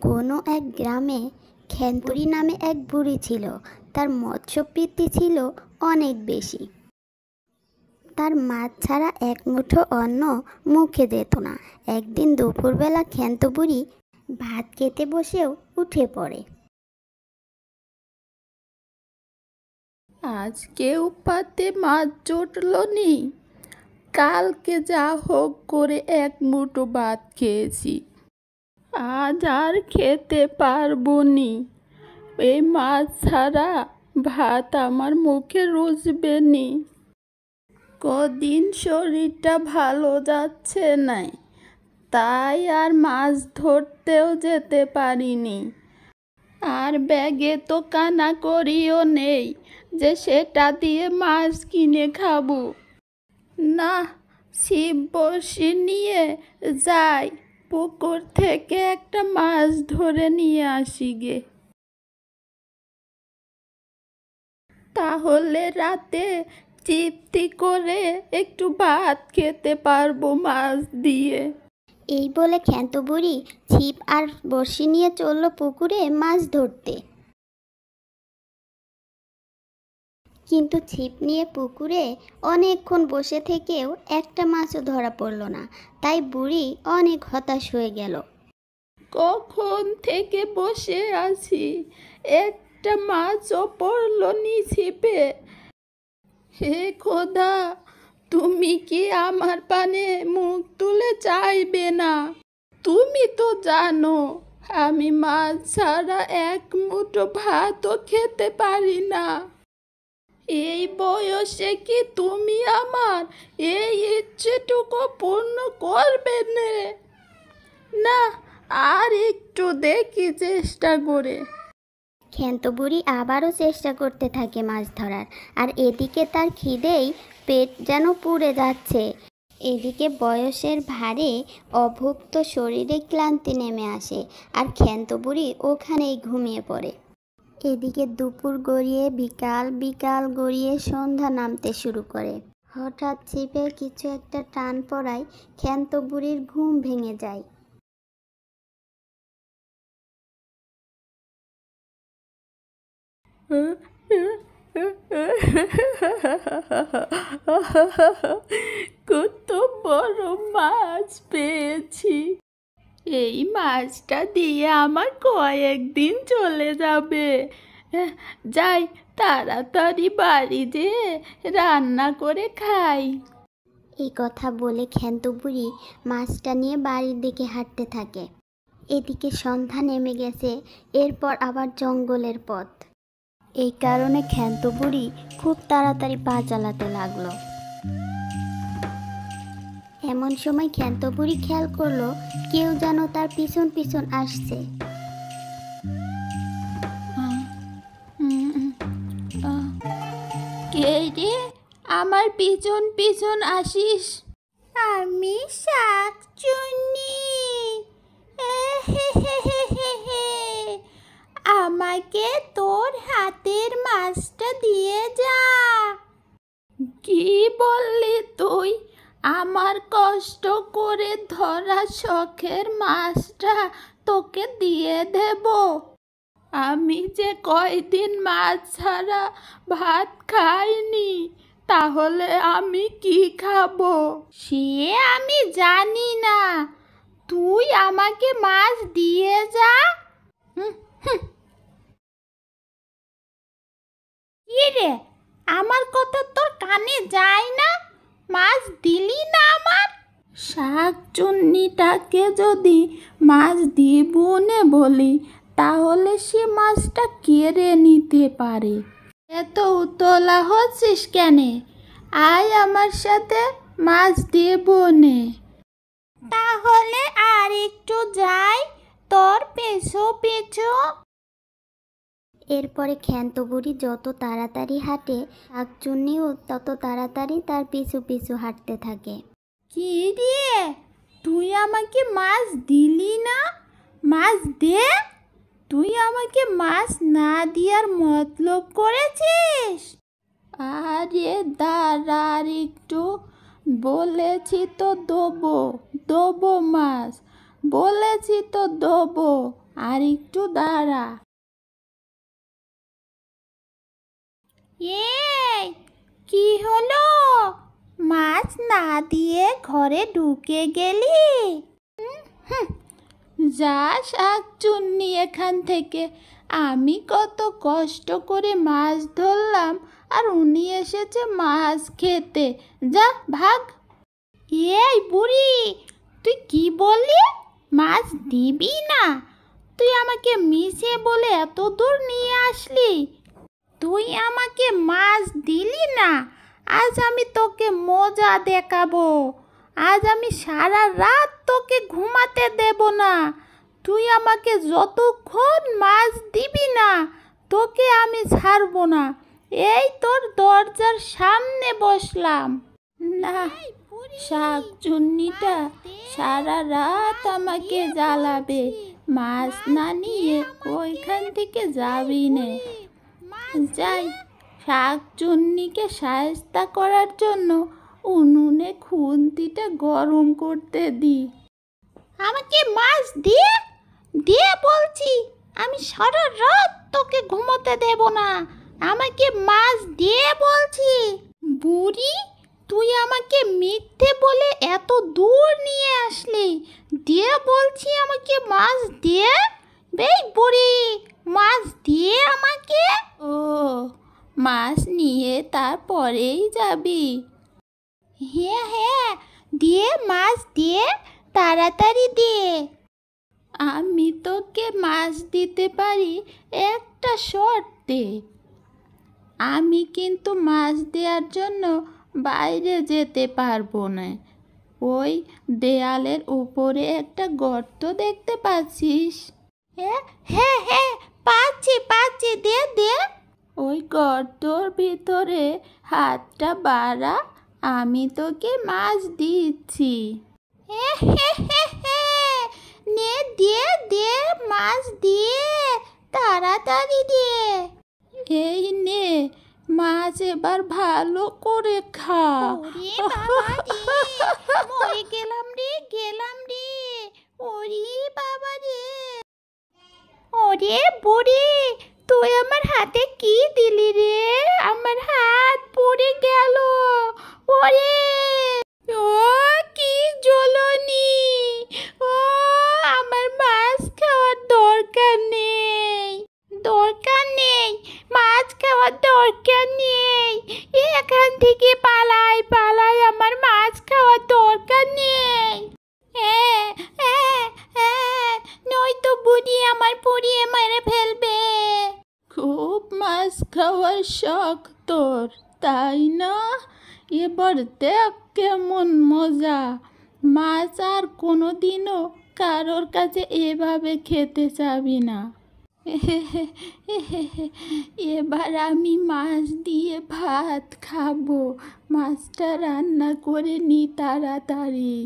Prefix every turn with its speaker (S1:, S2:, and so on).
S1: কোনো এক গ্রামে খেনপুরি নামে এক বুড়ি ছিল। তার মৎস্যবৃত্তি ছিল অনেক বেশি। তার মাছ ছাড়া এক মুঠো অন্ন মুখে যেত না। একদিন দুপুরবেলা ক্ষেন্ত বুড়ি ভাত খেতে বসেও উঠে পড়ে।
S2: আজকে উপাতে মাছ জুটলো নি, কালকে যা হোক করে এক মুঠো ভাত খেয়েছি, আজ আর খেতে পারবো নি। এই মাছ ছাড়া ভাত আমার মুখে রুচবে নি। কদিন শরীরটা ভালো যাচ্ছে না, তাই আর মাছ ধরতেও যেতে পারিনি। আর ব্যাগে তো কানা করিও নেই যে সেটা দিয়ে মাছ কিনে খাবো। না, ছিপ বড়শি নিয়ে যাই, পুকুর থেকে একটা মাছ ধরে নিয়ে আসি গে। তাহলে রাতে তৃপ্তি করে একটু ভাত খেতে পারবো মাছ দিয়ে।
S1: এই বলে ক্ষেন্ত বুড়ি ছিপ আর বড়শি নিয়ে চলল পুকুরে মাছ ধরতে। কিন্তু ছিপ নিয়ে পুকুরে অনেকক্ষণ বসে থেকেও একটা মাছও ধরা পড়ল না। তাই বুড়ি অনেক হতাশ হয়ে গেল।
S2: কখন থেকে বসে আছি, একটা মাছও পড়ল নি ছিপে। হে খোদা, তুমি কি আমার পানে মুখ তুলে চাইবে না? তুমি তো জানো আমি মাছ ছাড়া এক মুঠো ভাতও খেতে পারি না। এই বয়সে কি তুমি আমার এই ইচ্ছেটুকু পূর্ণ করবে না? আর একটু দেখি চেষ্টা করে।
S1: ক্ষেন্ত বুড়ি আবারও চেষ্টা করতে থাকে মাছ ধরার। আর এদিকে তার খিদেই পেট যেন পুড়ে যাচ্ছে। এদিকে বয়সের ভারে অভুক্ত শরীরে ক্লান্তি নেমে আসে, আর ক্ষেন্ত বুড়ি ওখানেই ঘুমিয়ে পড়ে। এদিকে দুপুর গড়িয়ে বিকাল, বিকাল গড়িয়ে সন্ধ্যা নামতে শুরু করে। হঠাৎ ছিপে কিছু একটা টান পড়ায় ক্ষেন্ত বুড়ির ঘুম ভেঙে যায়।
S2: কত বড় মাছ পেয়েছি, এই মাছটা দিয়ে আমার কয়েকদিন চলে যাবে। যাই, তাড়াতাড়ি বাড়ি যেয়ে রান্না করে খাই।
S1: এই কথা বলে ক্ষেন্ত বুড়ি মাছটা নিয়ে বাড়ির দিকে হাঁটতে থাকে। এদিকে সন্ধ্যা নেমে গেছে, এরপর আবার জঙ্গলের পথ। এই কারণে ক্ষেন্ত বুড়ি খুব তাড়াতাড়ি পা চালাতে লাগলো। এমন সময় ক্ষেন্ত বুড়ি খেয়াল করলো কেউ যেন তার পিছন পিছন আসছে।
S2: কে রে আমার পিছন পিছন আসিস?
S1: আমি শাকচুন্নি। আমাকে তোর হাতের মাছটা দিয়ে যা।
S2: কি বললি তুই? আমার কষ্ট করে ধরা শখের মাছটা তোকে দিয়ে দেব? আমি যে কয়দিন মাছ ছাড়া ভাত খাইনি, তাহলে আমি কি খাবো?
S1: সে আমি জানি না, তুই আমাকে মাছ দিয়ে যা। কি রে, আমার কথা তোর কানে যায় না? মাছ দিলি না আমার?
S2: শাকচুন্নিটাকে যদি মাছ দিব নে বলি, তাহলে সে মাছটা কেড়ে নিতে পারে। এত উতলা হচ্ছিস কেনে? আয় আমার সাথে, মাছ দেব নে।
S1: তাহলে আর একটু যাই তোর পেছু পেছু। এরপরে ক্ষেন্ত বুড়ি যত তাড়াতাড়ি হাঁটে, শাকচুন্নিও তত তাড়াতাড়ি তার পিছু পিছু হাঁটতে থাকে।
S2: কি রে, তুই আমাকে মাছ দিলি না? মাছ দে। তুই আমাকে মাছ না দেওয়ার মতলব করেছিস? আরে দাঁড়া আর একটু, বলেছি তো দেবো, দেবো মাছ, বলেছি তো দেবো। আর একটু দাঁড়া। এই কি হলো? মাছ না দিয়ে ঘরে ঢুকে গেলি? যা শাকচুন্নি এখান থেকে। আমি কত কষ্ট করে মাছ ধরলাম, আর উনি এসেছে মাছ খেতে। যা ভাগ। এই বুড়ি, তুই কি বললি? মাছ দিবি না? তুই আমাকে মিশে বলে এত দূর নিয়ে আসলি। তুই আমাকে মাছ দিলি না, আজ আমি তোকে মজা দেখাবো। আজ আমি সারা রাত তোকে ঘুমাতে দেব না। তুই আমাকে যতক্ষণ মাছ দিবি না, তোকে আমি ছাড়বো না। এই তোর দরজার সামনে বসলাম। না, শাকচুন্নিটা সারা রাত আমাকে জ্বালাবে। মাছ না নিয়ে ওইখান থেকে যাবি না। যাই, শাকচুন্নিকে শায়েস্তা করার জন্য উনুনে খুন্তিটা গরম করতে দি। আমাকে মাছ দিয়ে দিয়ে বলছি, আমি সারা রাত তোকে ঘুমোতে দেব না। আমাকে মাছ দিয়ে বলছি। বুড়ি, তুই আমাকে মিথ্যে বলে এত দূর নিয়ে আসলি, দিয়ে বলছি আমাকে মাছ দিয়ে। বেই বুড়ি, মাছ দিয়ে আমাকে। ও, মাছ নিয়ে তারপরেই যাবি? হ্যাঁ হ্যাঁ, দিয়ে মাছ দিয়ে, তাড়াতাড়ি দিয়ে। আমি তোকে মাছ দিতে পারি একটা শর্তে। আমি কিন্তু মাছ দেওয়ার জন্য বাইরে যেতে পারবো না। ওই দেয়ালের উপরে একটা গর্ত দেখতে পাচ্ছিস? হ্যাঁ হ্যাঁ হ্যাঁ, পাচ্ছি পাচ্ছি, দে দে। ওই গর্তর ভিতরে হাতটা বাড়া, আমি তোকে মাছ দিচ্ছি। নে, দিয়ে দে, মাছ দিয়ে, তাড়াতাড়ি দিয়ে। এই নে মাছ, এবার ভালো করে খা। মরে গেলাম রে, গেলাম রে। ওরে বাবা রে। ওরে বুড়ি, তুই আমার হাতে কি দিলি রে? আমার হাত পুড়ে গেল। ওরে, ও কি জ্বলনি! ও, আমার মাছ খাওয়ার দরকার নেই, দরকার নেই, মাছ খাওয়ার দরকার নেই। এখান থেকে পালাই পালাই, আমার মাছ খাওয়ার দরকার নেই। হ্যাঁ হ্যাঁ হ্যাঁ, নয়তো বুড়ি আমার পুড়িয়ে মেরে ফেলবে। খুব মাছ খাওয়ার শখ তোর, তাই না? এবার দেখ কেমন মজা। মাছ আর কোনোদিনও কারোর কাছে এভাবে খেতে চাবি না। এবার আমি মাছ দিয়ে ভাত খাবো। মাছটা রান্না করে নি তাড়াতাড়ি।